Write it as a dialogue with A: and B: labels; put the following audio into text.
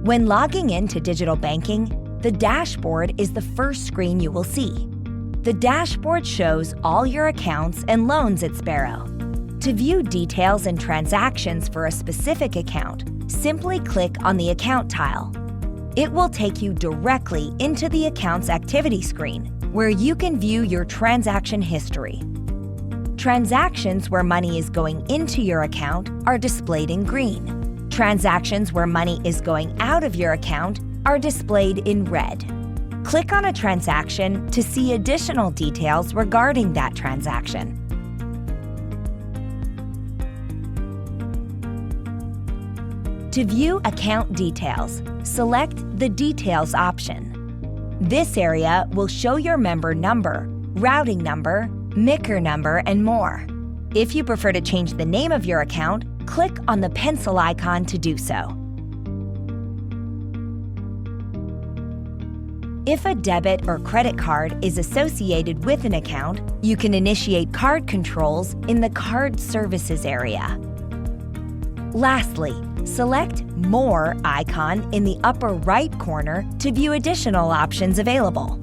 A: When logging into digital banking, the dashboard is the first screen you will see. The dashboard shows all your accounts and loans at Sparrow. To view details and transactions for a specific account, simply click on the account tile. It will take you directly into the account's activity screen, where you can view your transaction history. Transactions where money is going into your account are displayed in green. Transactions where money is going out of your account are displayed in red. Click on a transaction to see additional details regarding that transaction. To view account details, select the Details option. This area will show your member number, routing number, MICR number, and more. If you prefer to change the name of your account, click on the pencil icon to do so. If a debit or credit card is associated with an account, you can initiate card controls in the Card Services area. Lastly, select More icon in the upper right corner to view additional options available.